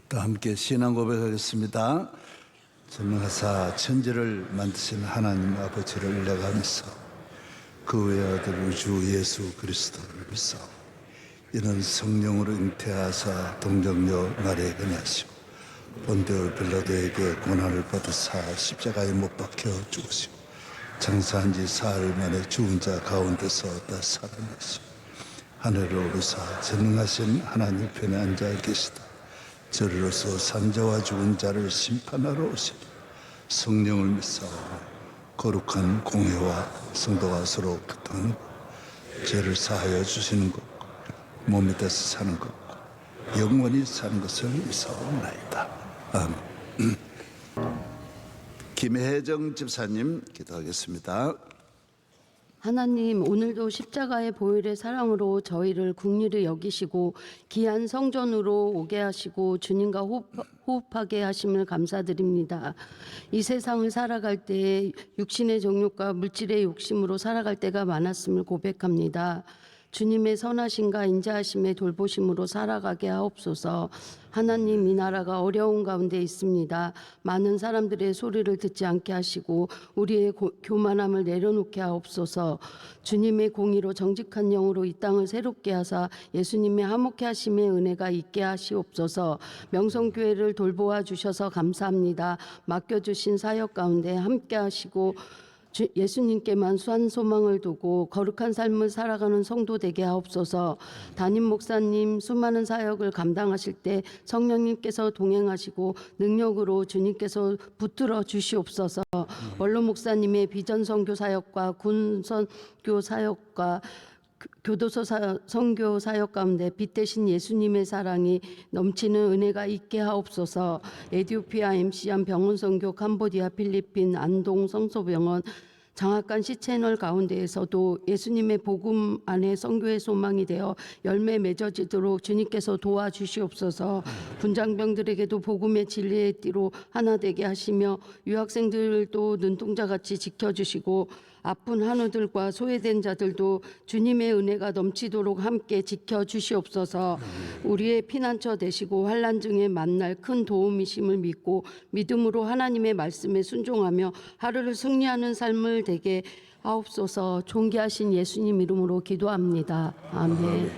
또 함께 신앙 고백하겠습니다. 전능하사 천지를 만드신 하나님 아버지를 일러가면서 그 외의 아들 우주 예수 그리스도를 믿사오. 이는 성령으로 잉태하사 동정녀 마리아에게 나시고 본디오 빌라도에게 고난을 받으사 십자가에 못 박혀 죽으시고 장사한 지 사흘 만에 죽은 자 가운데서 다 살아나시고 하늘로 오르사 전능하신 하나님 편에 앉아 계시다. 저리로서 산자와 죽은 자를 심판하러 오시니 성령을 믿사오니 거룩한 공회와 성도가 서로 교통하는 것, 죄를 사하여 주시는 것, 몸이 돼서 사는 것, 영원히 사는 것을 믿사옵나이다. 아멘. 김혜정 집사님 기도하겠습니다. 하나님, 오늘도 십자가의 보혈의 사랑으로 저희를 긍휼히 여기시고 귀한 성전으로 오게 하시고 주님과 호흡하게 하심을 감사드립니다. 이 세상을 살아갈 때 육신의 정욕과 물질의 욕심으로 살아갈 때가 많았음을 고백합니다. 주님의 선하심과 인자하심의 돌보심으로 살아가게 하옵소서. 하나님, 이 나라가 어려운 가운데 있습니다. 많은 사람들의 소리를 듣지 않게 하시고 우리의 교만함을 내려놓게 하옵소서. 주님의 공의로 정직한 영으로 이 땅을 새롭게 하사 예수님의 화목케 하심의 은혜가 있게 하시옵소서. 명성교회를 돌보아 주셔서 감사합니다. 맡겨주신 사역 가운데 함께 하시고 예수님께만 수한 소망을 두고 거룩한 삶을 살아가는 성도 되게 하옵소서. 담임 목사님 수많은 사역을 감당하실 때 성령님께서 동행하시고 능력으로 주님께서 붙들어 주시옵소서. 원로 목사님의 비전 선교 사역과 군 선교 사역과 교도소 선교 사역 가운데 빛 대신 예수님의 사랑이 넘치는 은혜가 있게 하옵소서. 에티오피아 MC한 병원 선교, 캄보디아, 필리핀, 안동 성소병원, 장학관 C채널 가운데에서도 예수님의 복음 안에 선교의 소망이 되어 열매 맺어지도록 주님께서 도와주시옵소서. 분장병들에게도 복음의 진리의 띠로 하나 되게 하시며 유학생들도 눈동자같이 지켜주시고 아픈 한우들과 소외된 자들도 주님의 은혜가 넘치도록 함께 지켜주시옵소서. 우리의 피난처 되시고 환난 중에 만날 큰 도움이심을 믿고 믿음으로 하나님의 말씀에 순종하며 하루를 승리하는 삶을 되게 하옵소서. 존귀하신 예수님 이름으로 기도합니다. 아멘.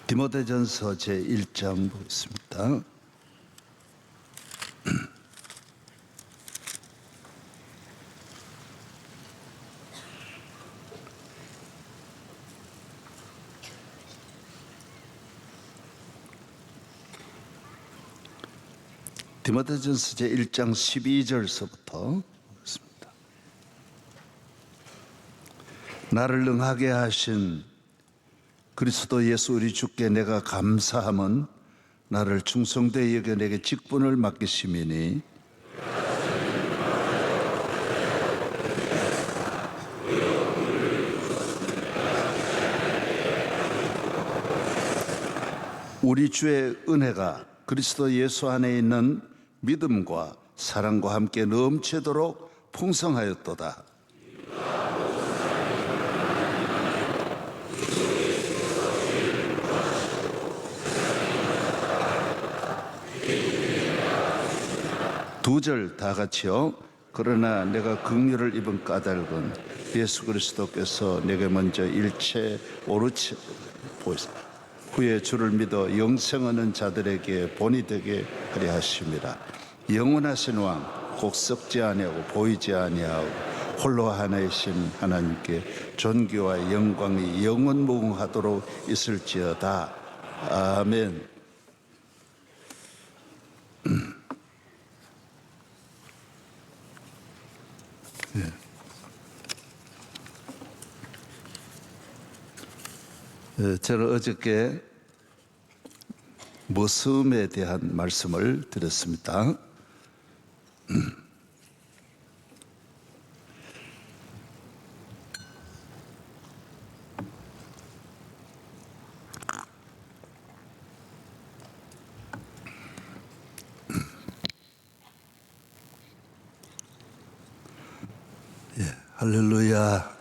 디모데전서 제1장 보겠습니다. 디모데전서 제1장 12절서부터 보겠습니다. 나를 능하게 하신 그리스도 예수 우리 주께 내가 감사함은 나를 충성되이 여겨 내게 직분을 맡기심이니 우리 주의 은혜가 그리스도 예수 안에 있는 믿음과 사랑과 함께 넘치도록 풍성하였도다. 두 절 다 같이요. 그러나 내가 긍휼을 입은 까닭은 예수 그리스도께서 내게 먼저 일체 오르치 보이사 후에 주를 믿어 영생 얻는 자들에게 본이 되게 하려 하심이라. 영원하신 왕 곧 썩지 아니하고 보이지 아니하고 홀로 하나이신 하나님께 존귀와 영광이 영원무궁하도록 있을지어다. 아멘. 저는 어저께 머슴에 대한 말씀을 드렸습니다. 할렐루야.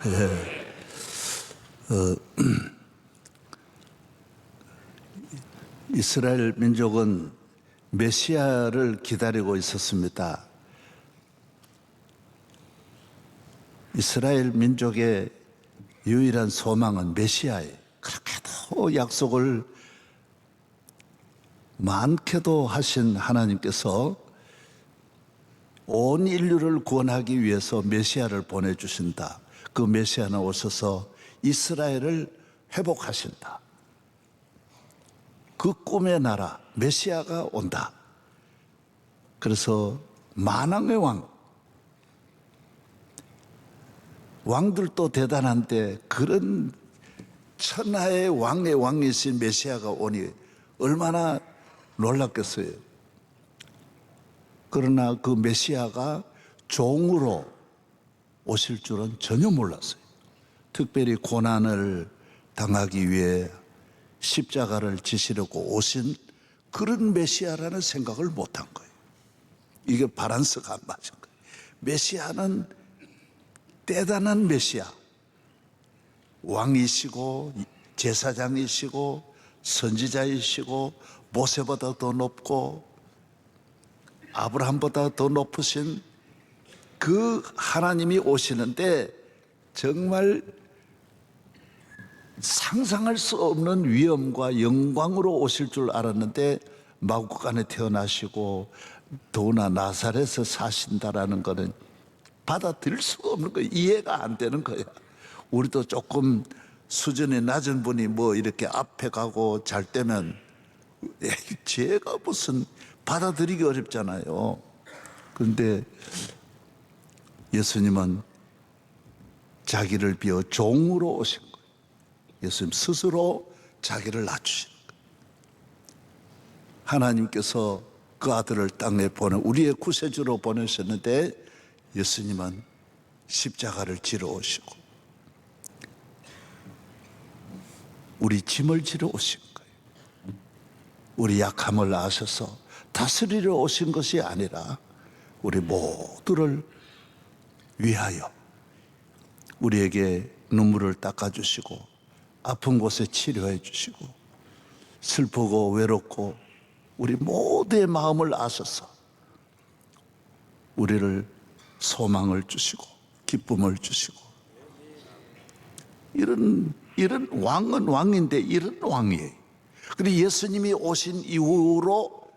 이스라엘 민족은 메시아를 기다리고 있었습니다. 이스라엘 민족의 유일한 소망은 메시아예요. 그렇게도 약속을 많게도 하신 하나님께서 온 인류를 구원하기 위해서 메시아를 보내주신다. 그 메시아는 오셔서 이스라엘을 회복하신다. 그 꿈의 나라 메시아가 온다. 그래서 만왕의 왕들도 대단한데 그런 천하의 왕의 왕이신 메시아가 오니 얼마나 놀랐겠어요. 그러나 그 메시아가 종으로 오실 줄은 전혀 몰랐어요. 특별히 고난을 당하기 위해 십자가를 지시려고 오신 그런 메시아라는 생각을 못한 거예요. 이게 바란스가 안 맞은 거예요. 메시아는 대단한 메시아, 왕이시고 제사장이시고 선지자이시고 모세보다 더 높고 아브라함보다 더 높으신 그 하나님이 오시는데 정말 상상할 수 없는 위엄과 영광으로 오실 줄 알았는데 마구간에 태어나시고 더구나 나사렛에서 사신다라는 것은 받아들일 수가 없는 거예요. 이해가 안 되는 거야. 우리도 조금 수준이 낮은 분이 뭐 이렇게 앞에 가고 잘 때면 제가 무슨 받아들이기 어렵잖아요. 그런데 예수님은 자기를 비워 종으로 오신 거예요. 예수님 스스로 자기를 낮추신 거예요. 하나님께서 그 아들을 땅에 우리의 구세주로 보내셨는데 예수님은 십자가를 지러 오시고 우리 짐을 지러 오신 거예요. 우리 약함을 아셔서 다스리러 오신 것이 아니라 우리 모두를 위하여 우리에게 눈물을 닦아주시고 아픈 곳에 치료해 주시고 슬프고 외롭고 우리 모두의 마음을 아셔서 우리를 소망을 주시고 기쁨을 주시고 이런 왕은 왕인데 이런 왕이에요. 그리고 예수님이 오신 이후로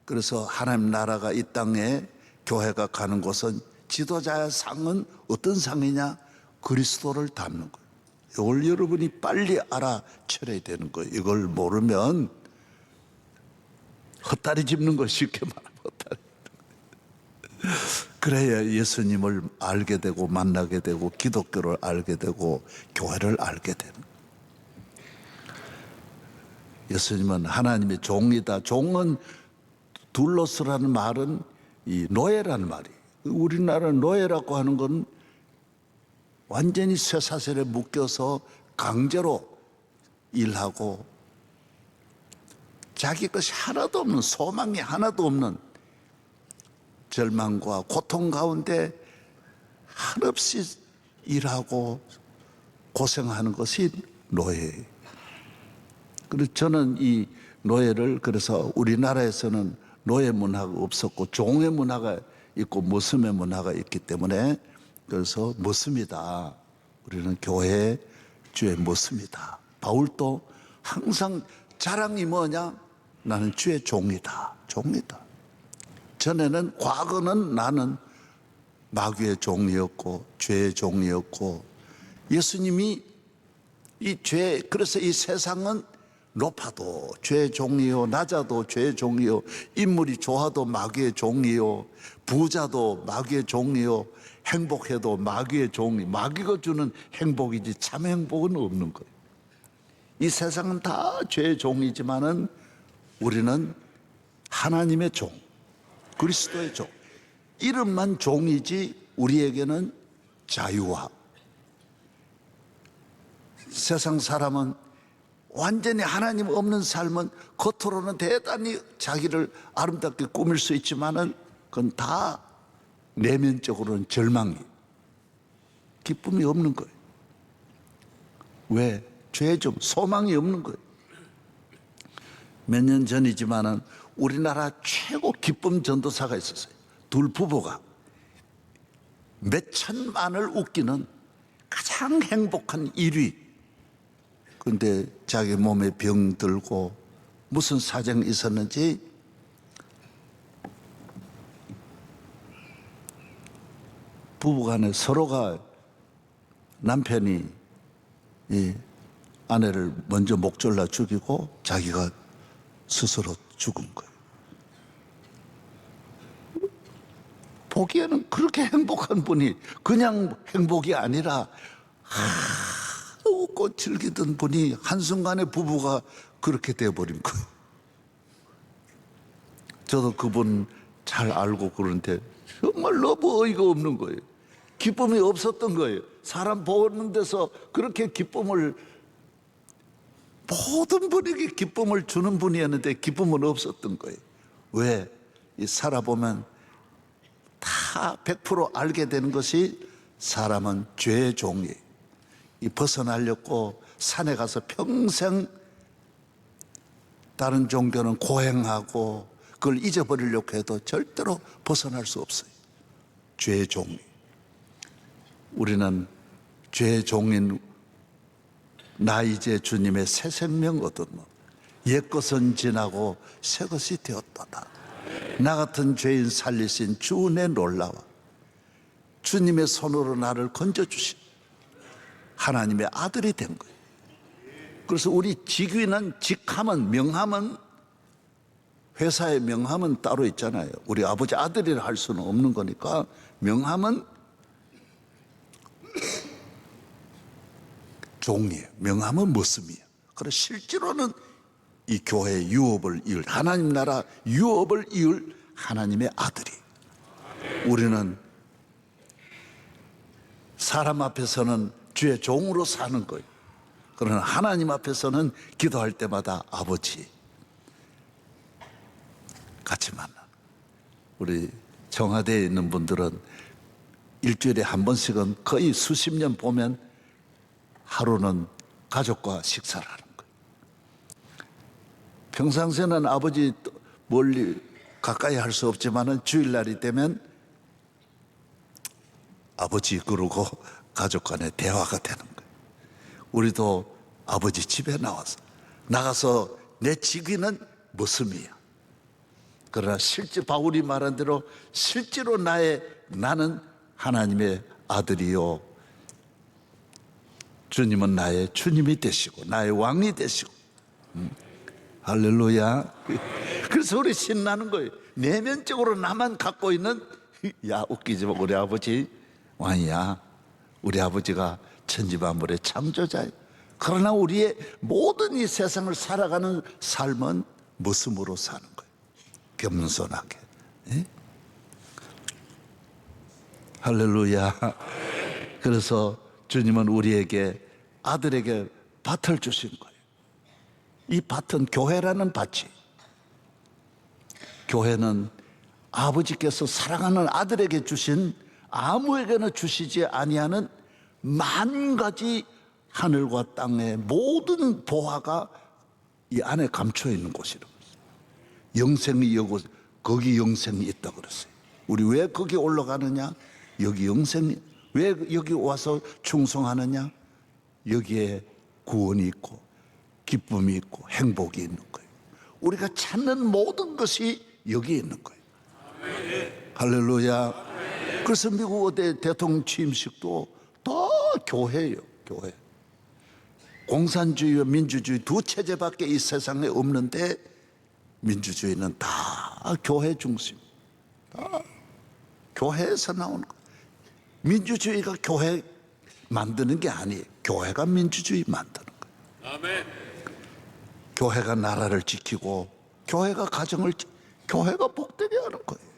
그래서 하나님 나라가 이 땅에 교회가 가는 곳은 지도자의 상은 어떤 상이냐? 그리스도를 닮는 거예요. 이걸 여러분이 빨리 알아차려야 되는 거예요. 이걸 모르면 헛다리 짚는 거 쉽게 말하면 헛다리. 그래야 예수님을 알게 되고 만나게 되고 기독교를 알게 되고 교회를 알게 되는 거예요. 예수님은 하나님의 종이다. 종은 둘로스라는 말은 이 노예라는 말이에요. 우리나라 노예라고 하는 건 완전히 쇠사슬에 묶여서 강제로 일하고 자기 것이 하나도 없는 소망이 하나도 없는 절망과 고통 가운데 한없이 일하고 고생하는 것이 노예예요. 그래서 저는 이 노예를 그래서 우리나라에서는 노예 문화가 없었고 종의 문화가 있고 머슴의 문화가 있기 때문에 그래서 머슴이다. 우리는 교회 주의 머슴이다. 바울도 항상 자랑이 뭐냐? 나는 주의 종이다. 종이다. 전에는 과거는 나는 마귀의 종이었고 죄의 종이었고 예수님이 이 죄 그래서 이 세상은 높아도 죄의 종이요 낮아도 죄의 종이요 인물이 좋아도 마귀의 종이요 부자도 마귀의 종이요 행복해도 마귀의 종이 마귀가 주는 행복이지 참 행복은 없는 거예요. 이 세상은 다 죄의 종이지만은 우리는 하나님의 종 그리스도의 종 이름만 종이지 우리에게는 자유와 세상 사람은 완전히 하나님 없는 삶은 겉으로는 대단히 자기를 아름답게 꾸밀 수 있지만은 그건 다 내면적으로는 절망이 기쁨이 없는 거예요. 왜? 죄 좀 소망이 없는 거예요. 몇 년 전이지만은 우리나라 최고 기쁨 전도사가 있었어요. 둘 부부가 몇 천만을 웃기는 가장 행복한 1위. 근데 자기 몸에 병 들고 무슨 사정이 있었는지 부부간에 서로가 남편이 이 아내를 먼저 목 졸라 죽이고 자기가 스스로 죽은 거예요. 보기에는 그렇게 행복한 분이 그냥 행복이 아니라 웃고 즐기던 분이 한순간에 부부가 그렇게 돼버린 거예요. 저도 그분 잘 알고 그러는데 정말 너무 어이가 없는 거예요. 기쁨이 없었던 거예요. 사람 보는 데서 그렇게 기쁨을, 모든 분에게 기쁨을 주는 분이었는데 기쁨은 없었던 거예요. 왜? 살아보면 다 100% 알게 되는 것이 사람은 죄의 종이에요. 벗어나려고 산에 가서 평생 다른 종교는 고행하고 그걸 잊어버리려고 해도 절대로 벗어날 수 없어요. 죄의 종이. 우리는 죄의 종인 나 이제 주님의 새 생명 얻었노. 옛것은 지나고 새것이 되었도다. 나 같은 죄인 살리신 주 은혜 놀라워. 주님의 손으로 나를 건져주신 하나님의 아들이 된 거예요. 그래서 우리 직위는, 직함은, 명함은, 회사의 명함은 따로 있잖아요. 우리 아버지 아들이라 할 수는 없는 거니까 명함은 종이에요. 명함은 모습이에요. 그래서 실제로는 이 교회의 유업을 이을, 하나님 나라 유업을 이을 하나님의 아들이. 우리는 사람 앞에서는 주의 종으로 사는 거예요. 그러나 하나님 앞에서는 기도할 때마다 아버지 같이 만나. 우리 청와대에 있는 분들은 일주일에 한 번씩은 거의 수십 년 보면 하루는 가족과 식사를 하는 거예요. 평상시에는 아버지 멀리 가까이 할 수 없지만은 주일날이 되면 아버지 그러고 가족 간의 대화가 되는 거예요. 우리도 아버지 집에 나가서 내 직위는 무슨이야. 그러나 실제 바울이 말한 대로 실제로 나는 하나님의 아들이요, 주님은 나의 주님이 되시고 나의 왕이 되시고. 할렐루야. 그래서 우리 신나는 거예요. 내면적으로 나만 갖고 있는, 야 웃기지 마, 우리 아버지 왕이야. 우리 아버지가 천지만물의 창조자예요. 그러나 우리의 모든 이 세상을 살아가는 삶은 무엇으로 사는 거예요? 겸손하게. 예? 할렐루야. 그래서 주님은 우리에게, 아들에게 밭을 주신 거예요. 이 밭은 교회라는 밭이. 교회는 아버지께서 사랑하는 아들에게 주신, 아무에게나 주시지 아니하는 만 가지 하늘과 땅의 모든 보화가 이 안에 감춰 있는 곳이라고 그랬어요. 영생이 여기, 거기 영생이 있다고 그랬어요. 우리 왜 거기 올라가느냐? 여기 영생이, 왜 여기 와서 충성하느냐? 여기에 구원이 있고 기쁨이 있고 행복이 있는 거예요. 우리가 찾는 모든 것이 여기에 있는 거예요. 할렐루야. 그래서 미국 대통령 취임식도 다 교회예요. 교회. 공산주의와 민주주의 두 체제밖에 이 세상에 없는데 민주주의는 다 교회 중심. 다 교회에서 나오는 거예요. 민주주의가 교회 만드는 게 아니에요. 교회가 민주주의 만드는 거예요. 아멘. 교회가 나라를 지키고 교회가 가정을 교회가 복되게 하는 거예요.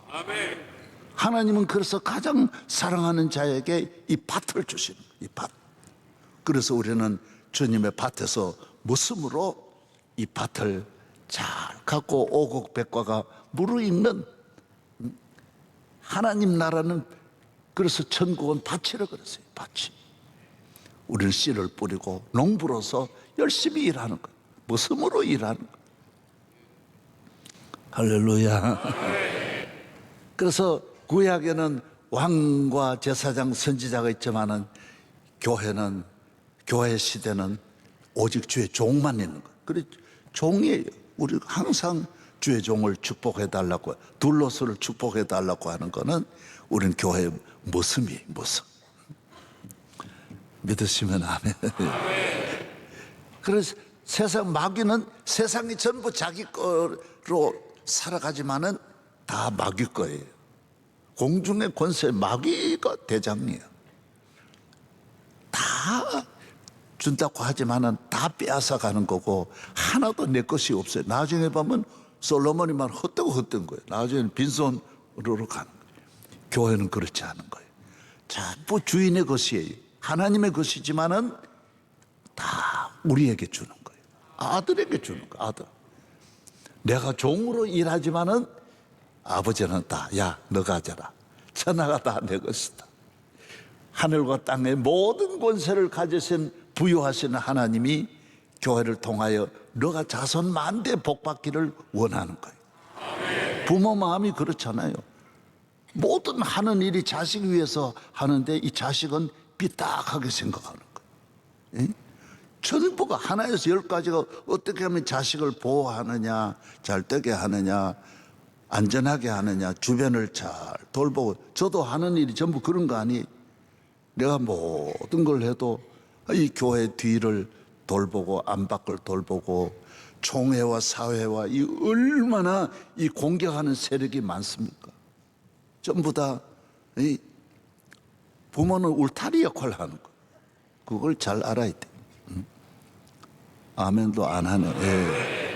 아멘. 하나님은 그래서 가장 사랑하는 자에게 이 밭을 주시는 거예요. 이 밭. 그래서 우리는 주님의 밭에서 무슴으로 이 밭을 잘 갖고 오곡백과가 무르익는, 하나님 나라는, 그래서 천국은 밭이라 그랬어요. 밭이. 우리는 씨를 뿌리고 농부로서 열심히 일하는 거예요. 무슴으로 일하는 거예요. 할렐루야. 그래서 구약에는 왕과 제사장 선지자가 있지만은 교회 시대는 오직 주의 종만 있는 거예요. 그래 종이에요. 우리 항상 주의 종을 축복해 달라고, 둘러서를 축복해 달라고 하는 거는 우리는 교회의 모습이에요. 모습. 믿으시면 아멘. 그래서 세상 마귀는 세상이 전부 자기 거로 살아가지만은 다 마귀 거예요. 공중의 권세 마귀가 대장이에요. 다 준다고 하지만은 다 빼앗아 가는 거고 하나도 내 것이 없어요. 나중에 보면 솔로몬이만 헛된 거예요. 나중에는 빈손으로 가는 거예요. 교회는 그렇지 않은 거예요. 전부 주인의 것이에요. 하나님의 것이지만은 다 우리에게 주는 거예요. 아들에게 주는 거예요. 아들. 내가 종으로 일하지만은 아버지는 다, 야, 너 가져라. 천하가 다 내 것이다. 하늘과 땅의 모든 권세를 가지신 부유하시는 하나님이 교회를 통하여 너가 자손 만대 복받기를 원하는 거예요. 부모 마음이 그렇잖아요. 모든 하는 일이 자식 위해서 하는데 이 자식은 삐딱하게 생각하는 거예요. 전부가 하나에서 10가지가 어떻게 하면 자식을 보호하느냐, 잘 되게 하느냐, 안전하게 하느냐, 주변을 잘 돌보고. 저도 하는 일이 전부 그런 거 아니에요. 내가 모든 걸 해도 이 교회 뒤를 돌보고 안팎을 돌보고 총회와 사회와 이 얼마나 이 공격하는 세력이 많습니까? 전부 다 이 부모는 울타리 역할을 하는 거. 그걸 잘 알아야 돼. 아멘도 안 하네.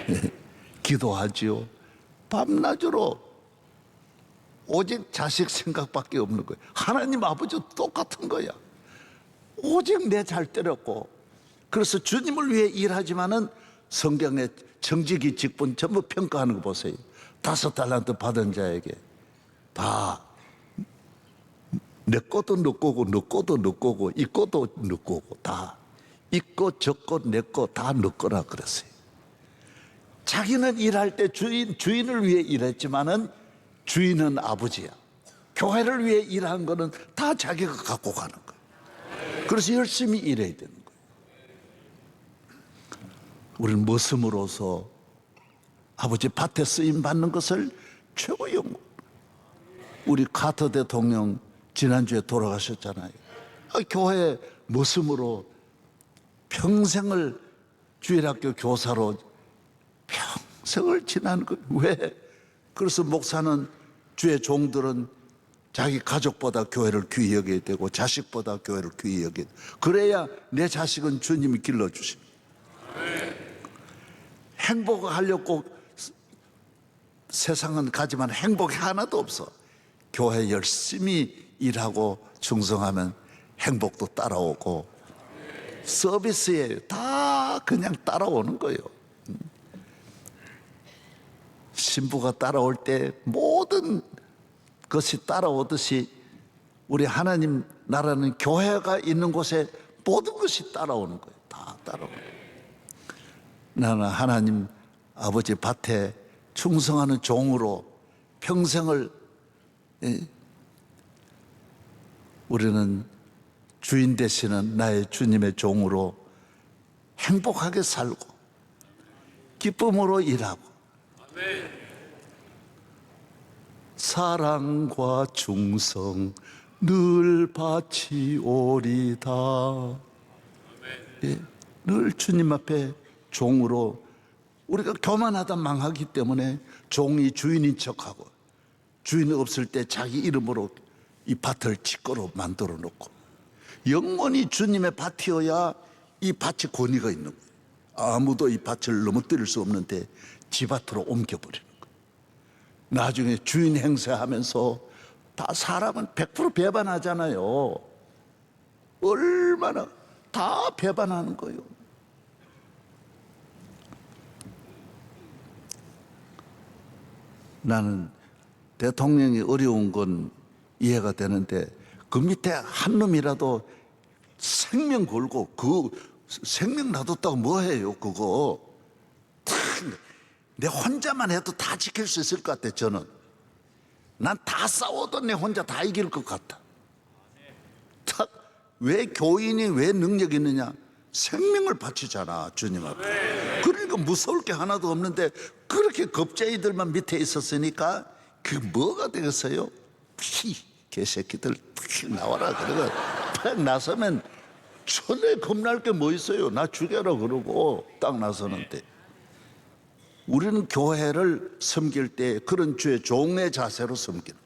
예. 기도하지요. 밤낮으로 오직 자식 생각밖에 없는 거예요. 하나님 아버지도 똑같은 거야. 오직 내 잘 때렸고. 그래서 주님을 위해 일하지만은 성경의 정직이 직분 전부 평가하는 거 보세요. 5달란트 받은 자에게 다 내 것도 너 거고 너 것도 너 거고 이 것도 너 거고 다 이 것 저 것 내 것 다 너 거라 그랬어요. 자기는 일할 때 주인을 위해 일했지만은 주인은 아버지야. 교회를 위해 일한 거는 다 자기가 갖고 가는 거예요. 그래서 열심히 일해야 되는 거예요. 우리는 머슴으로서 아버지 밭에 쓰임 받는 것을 최고 영광. 우리 카터 대통령 지난주에 돌아가셨잖아요. 교회 머슴으로 평생을 주일학교 교사로 평생을 지난 거예요. 왜? 그래서 목사는 주의 종들은 자기 가족보다 교회를 귀히 여겨야 되고 자식보다 교회를 귀히 여겨야 돼. 그래야 내 자식은 주님이 길러주십니다. 행복을 하려고 세상은 가지만 행복이 하나도 없어. 교회 열심히 일하고 충성하면 행복도 따라오고 서비스에 다 그냥 따라오는 거예요. 신부가 따라올 때 모든 것이 따라오듯이 우리 하나님 나라는 교회가 있는 곳에 모든 것이 따라오는 거예요. 다 따라오는 거예요. 나는 하나님 아버지 밭에 충성하는 종으로 평생을 우리는 주인 되시는 나의 주님의 종으로 행복하게 살고 기쁨으로 일하고 사랑과 충성 늘 바치오리다. 예, 늘 주님 앞에 종으로 우리가 교만하다 망하기 때문에 종이 주인인 척하고 주인이 없을 때 자기 이름으로 이 밭을 지거로 만들어 놓고 영원히 주님의 밭이어야 이 밭에 권위가 있는 거예요. 아무도 이 밭을 넘어뜨릴 수 없는데 지 밭으로 옮겨버리는 거예요. 나중에 주인 행세하면서 다 사람은 100% 배반하잖아요. 얼마나 다 배반하는 거예요. 나는 대통령이 어려운 건 이해가 되는데 그 밑에 한 놈이라도 생명 걸고 그 생명 놔뒀다고 뭐 해요 그거. 내 혼자만 해도 다 지킬 수 있을 것 같아. 저는 난 다 싸워도 내 혼자 다 이길 것 같아. 왜 교인이 왜 능력 있느냐? 생명을 바치잖아, 주님 앞에. 그러니까 무서울 게 하나도 없는데 그렇게 겁쟁이들만 밑에 있었으니까 그 뭐가 되겠어요? 개새끼들 나와라. 그러고 팍 나서면 전에 겁날 게 뭐 있어요? 나 죽여라 그러고 딱 나서는데, 우리는 교회를 섬길 때 그런 주의 종의 자세로 섬기는.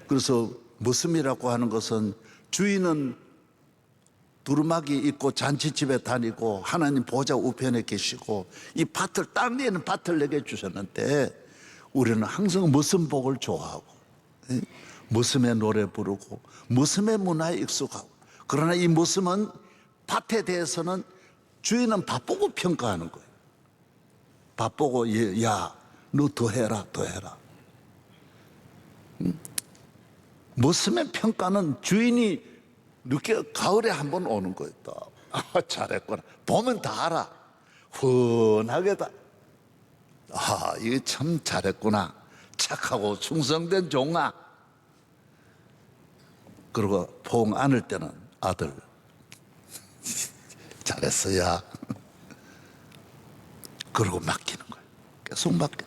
그래서 모습이라고 하는 것은 주인은 두루마기 입고 잔치집에 다니고 하나님 보좌 우편에 계시고 이 밭을, 땅 위에는 밭을 내게 주셨는데 우리는 항상 모습복을 좋아하고 모습의 노래 부르고 모습의 문화에 익숙하고, 그러나 이 모습은 밭에 대해서는 주인은 밭 보고 평가하는 거예요. 밭 보고 야, 너 더 해라, 더 해라. 모습의 평가는 주인이 늦게 가을에 한번 오는 거예요. 아, 잘했구나. 보면 다 알아. 훤하게 다. 아, 이게 참 잘했구나. 착하고 충성된 종아. 그리고 포옹 안을 때는 아들. 잘했어야. 그러고 맡기는 거예요. 계속 맡겨.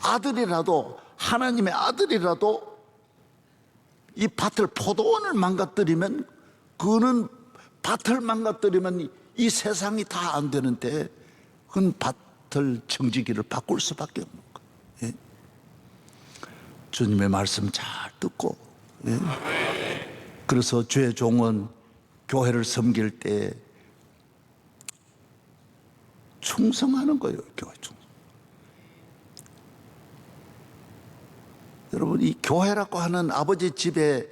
아들이라도, 하나님의 아들이라도 이 밭을, 포도원을 망가뜨리면, 그는 밭을 망가뜨리면 이 세상이 다 안 되는데 그건 밭을, 청지기를 바꿀 수밖에 없는 거예요. 예? 주님의 말씀 잘 듣고, 예? 그래서 주의 종은 교회를 섬길 때 충성하는 거예요. 교회 충성. 여러분, 이 교회라고 하는 아버지 집의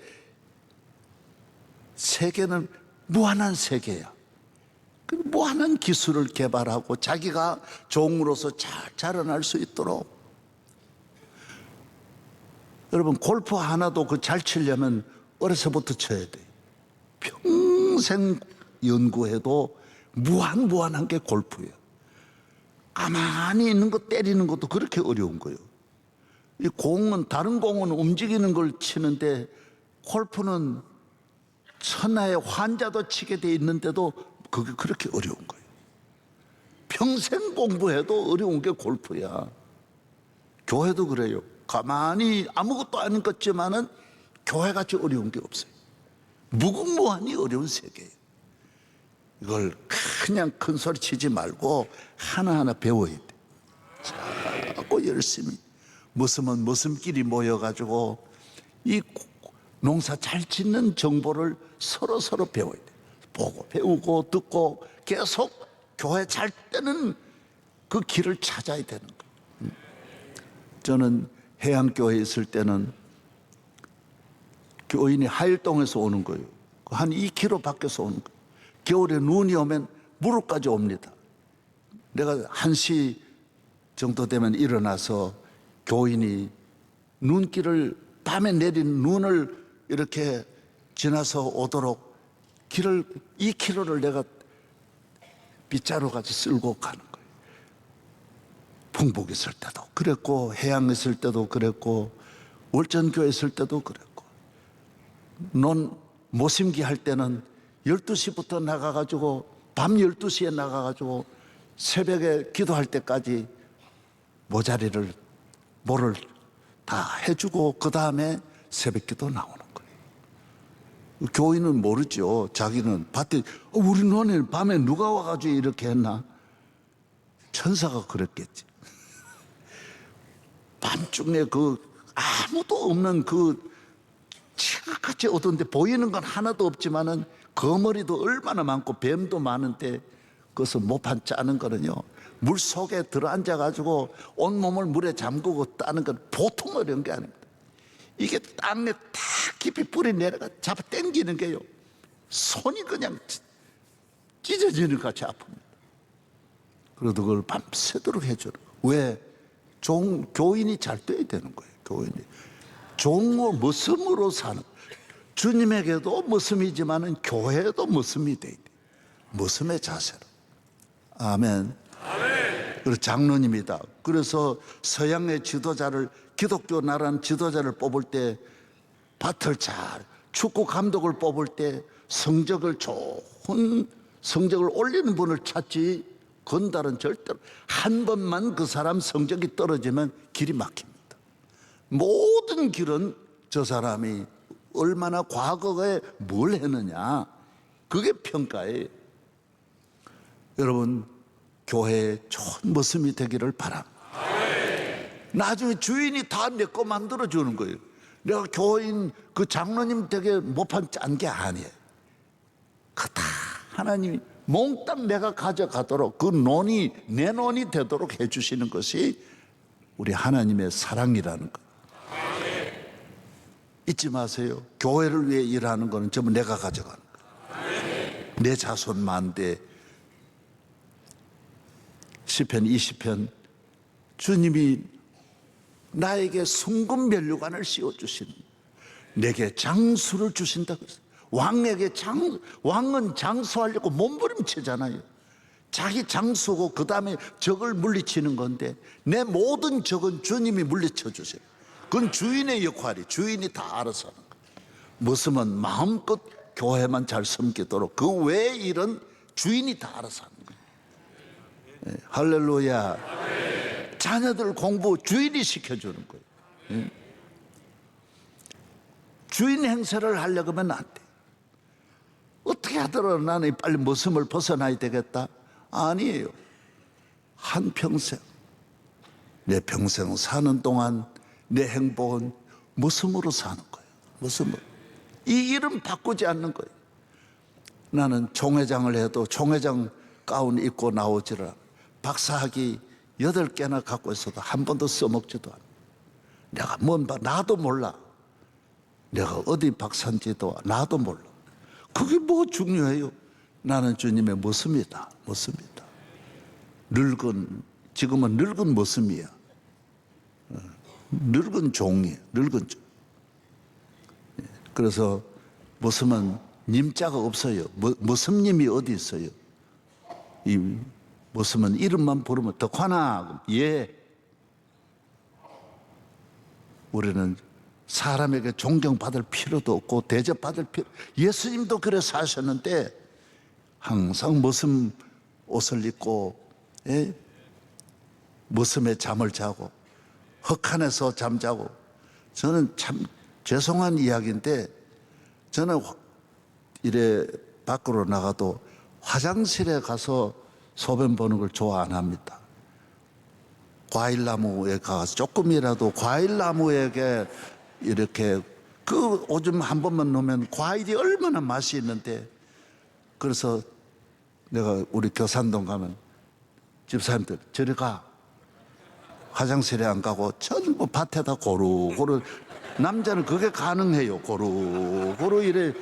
세계는 무한한 세계야. 무한한 기술을 개발하고 자기가 종으로서 잘 자라날 수 있도록. 여러분, 골프 하나도 그 잘 치려면 어려서부터 쳐야 돼. 평생 연구해도 무한한 게 골프예요. 가만히 있는 거 때리는 것도 그렇게 어려운 거예요. 이 공은, 다른 공은 움직이는 걸 치는데 골프는 천하의 환자도 치게 돼 있는데도 그게 그렇게 어려운 거예요. 평생 공부해도 어려운 게 골프야. 교회도 그래요. 가만히 아무것도 아닌 것 같지만은 교회같이 어려운 게 없어요. 무궁무한히 어려운 세계예요. 이걸 그냥 큰 소리 치지 말고 하나하나 배워야 돼. 자꾸 열심히. 모습은 모습끼리 모여가지고 이 농사 잘 짓는 정보를 서로 배워야 돼. 보고 배우고 듣고 계속 교회 잘 때는 그 길을 찾아야 되는 거예요. 저는 해양교회에 있을 때는 교인이 하일동에서 오는 거예요. 한 2km 밖에서 오는 거예요. 겨울에 눈이 오면 무릎까지 옵니다. 내가 1시 정도 되면 일어나서 교인이 눈길을, 밤에 내린 눈을 이렇게 지나서 오도록 길을 2km를 내가 빗자루 같이 쓸고 가는 거예요. 풍북 있을 때도 그랬고, 해양 있을 때도 그랬고, 월전교회 있을 때도 그랬고, 모심기 할 때는 12시부터 나가가지고 밤 12시에 나가가지고 새벽에 기도할 때까지 뭐를 다 해주고 그 다음에 새벽기도 나오는 거예요. 교인은 모르죠. 자기는 밭에 우리 너네 밤에 누가 와가지고 이렇게 했나? 천사가 그랬겠지. 밤중에 그 아무도 없는 그 지극같이 어두운데 보이는 건 하나도 없지만은 거머리도 얼마나 많고 뱀도 많은데 그것을 못판 짜는 거는요, 물 속에 들어앉아 가지고 온몸을 물에 잠그고 따는 건 보통 어려운 게 아닙니다. 이게 땅에 딱 깊이 뿌리 내려가 잡아 당기는 게요, 손이 그냥 찢어지는 것 같이 아픕니다. 그래도 그걸 밤새도록 해줘요. 왜? 교인이 잘 돼야 되는 거예요. 교인이 종의 모습으로 사는, 주님에게도 모습이지만은 교회에도 모습이 돼야 돼. 모습의 자세로. 아멘. 그리고 장로님이다. 그래서 서양의 지도자를, 기독교 나라는 지도자를 뽑을 때 밭을 잘, 축구 감독을 뽑을 때 성적을 좋은 성적을 올리는 분을 찾지, 건달은 절대로 한 번만 그 사람 성적이 떨어지면 길이 막힙니다. 모든 길은 저 사람이 얼마나 과거에 뭘 했느냐, 그게 평가예요. 여러분, 교회에 좋은 모습이 되기를 바랍니다. 나중에 주인이 다 내 거 만들어주는 거예요. 내가 교인 그 장로님 댁에 모판 짠 게 아니에요. 그 다 하나님이 몽땅 내가 가져가도록, 그 논이 내 논이 되도록 해주시는 것이 우리 하나님의 사랑이라는 것. 잊지 마세요. 교회를 위해 일하는 거는 전부 내가 가져가는 거예요. 내 자손 만대. 시편 20편, 주님이 나에게 숭근 면류관을 씌워주시는, 내게 장수를 주신다고 했어요. 왕은 장수하려고 몸부림치잖아요. 자기 장수고 그 다음에 적을 물리치는 건데, 내 모든 적은 주님이 물리쳐 주세요. 그건 주인의 역할이, 주인이 다 알아서 하는 거예요. 무엇이면 마음껏 교회만 잘 섬기도록, 그 외의 일은 주인이 다 알아서 하는 거예요. 네, 할렐루야. 자녀들 공부 주인이 시켜주는 거예요. 주인 행세를 하려고 하면 안 돼. 어떻게 하더라도 나는 빨리 모습을 벗어나야 되겠다. 아니에요. 한평생, 내 평생 사는 동안 내 행복은 모습으로 사는 거예요. 모습으로. 이 이름 바꾸지 않는 거예요. 나는 총회장을 해도 총회장 가운 입고 나오지를 않아요. 박사학위 8개나 갖고 있어도 한 번도 써먹지도 않아요. 내가 나도 몰라. 내가 어디 박사인지도 나도 몰라. 그게 뭐 중요해요? 나는 주님의 모습이다. 모습이다. 지금은 늙은 모습이야. 늙은 종이에요. 늙은 종. 그래서 모습은 님자가 없어요. 모습님이 어디 있어요? 이 모습은 이름만 부르면 덕화나, 예. 우리는 사람에게 존경받을 필요도 없고 대접받을 필요. 예수님도 그래 사셨는데 항상 모습 옷을 입고, 예? 모습에 잠을 자고 흑한에서 잠자고. 저는 참 죄송한 이야기인데, 저는 이래 밖으로 나가도 화장실에 가서 소변 보는 걸 좋아 안 합니다. 과일나무에 가서 조금이라도 과일나무에게 이렇게 그 오줌 한 번만 넣으면 과일이 얼마나 맛이 있는데, 그래서 내가 우리 교산동 가면 집사님들 저리 가, 화장실에 안 가고 전부 밭에다 고루고루, 남자는 그게 가능해요. 고루고루 이래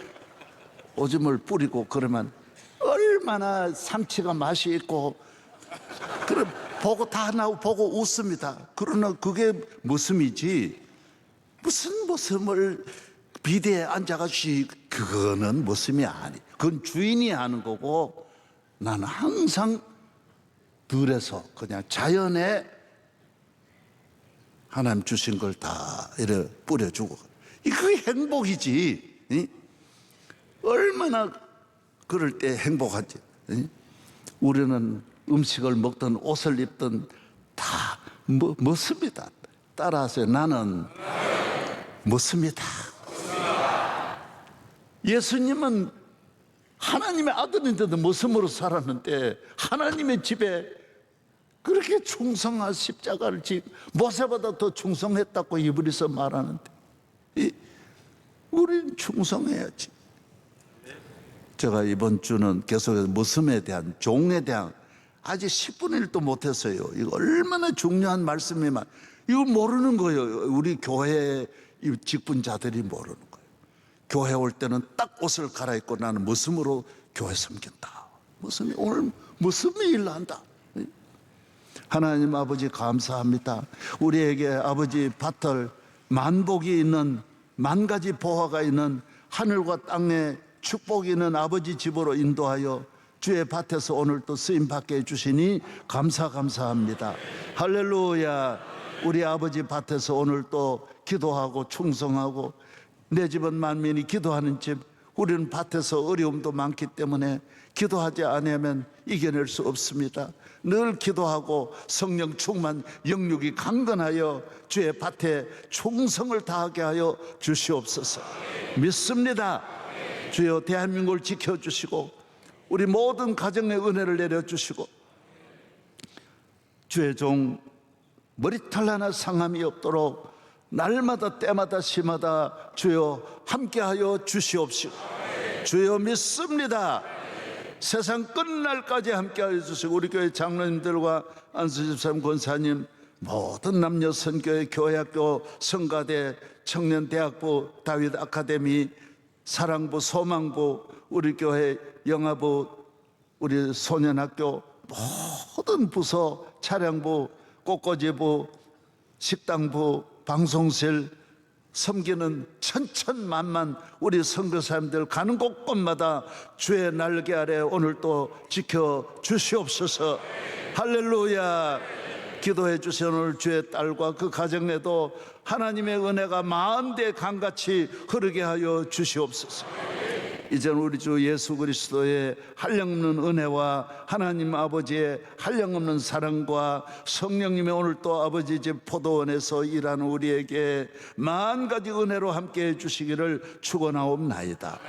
오줌을 뿌리고 그러면 얼마나 삼치가 맛이 있고, 그래 보고 다 나오고 보고 웃습니다. 그러나 그게 모습이지, 무슨 모습을 비대에 앉아가지고, 그거는 모습이 아니. 그건 주인이 하는 거고, 나는 항상 들에서 그냥 자연에 하나님 주신 걸 다 이래 뿌려주고, 그게 행복이지. 얼마나 그럴 때 행복하지. 우리는 음식을 먹든 옷을 입든 다 멋습니다. 따라서 나는 멋습니다. 예수님은 하나님의 아들인데도 모습으로 살았는데, 하나님의 집에 그렇게 충성한 십자가를 모세보다 더 충성했다고 이브리서 말하는데, 우리는 충성해야지. 제가 이번 주는 계속해서 모습에 대한, 종에 대한, 아직 10분의 1도 못했어요. 이거 얼마나 중요한 말씀이만, 이거 모르는 거예요. 우리 교회 직분자들이 모르는 거예요. 교회 올 때는 딱 옷을 갈아입고 나는 모습으로 교회 섬긴다. 모습이 오늘 모습이 일난다. 하나님 아버지 감사합니다. 우리에게 아버지 밭을 만복이 있는, 만 가지 보화가 있는 하늘과 땅에 축복이 있는 아버지 집으로 인도하여 주의 밭에서 오늘 또 쓰임 받게 해주시니 감사합니다. 할렐루야. 우리 아버지 밭에서 오늘 또 기도하고 충성하고, 내 집은 만민이 기도하는 집. 우리는 밭에서 어려움도 많기 때문에 기도하지 않으면 이겨낼 수 없습니다. 늘 기도하고 성령 충만, 영육이 강건하여 주의 밭에 충성을 다하게 하여 주시옵소서. 믿습니다. 주여, 대한민국을 지켜주시고 우리 모든 가정에 은혜를 내려주시고, 주의 종 머리털 하나 상함이 없도록 날마다 때마다 시마다 주여 함께하여 주시옵시고, 주여 믿습니다. 세상 끝날까지 함께하여 주시고, 우리 교회 장로님들과 안수 집사님, 권사님, 모든 남녀 선교회, 교회학교, 성가대, 청년대학부, 다윗 아카데미, 사랑부, 소망부, 우리 교회 영화부, 우리 소년학교, 모든 부서, 차량부, 꽃꽂이부, 식당부, 방송실 섬기는 천천만만 우리 선교사님들 가는 곳곳마다 주의 날개 아래 오늘 또 지켜 주시옵소서. 할렐루야. 기도해 주신 오늘 주의 딸과 그 가정에도 하나님의 은혜가 마음대 강같이 흐르게 하여 주시옵소서. 이제는 우리 주 예수 그리스도의 한량없는 은혜와 하나님 아버지의 한량없는 사랑과 성령님의 오늘 또 아버지 집 포도원에서 일하는 우리에게 만 가지 은혜로 함께해 주시기를 축원하옵나이다.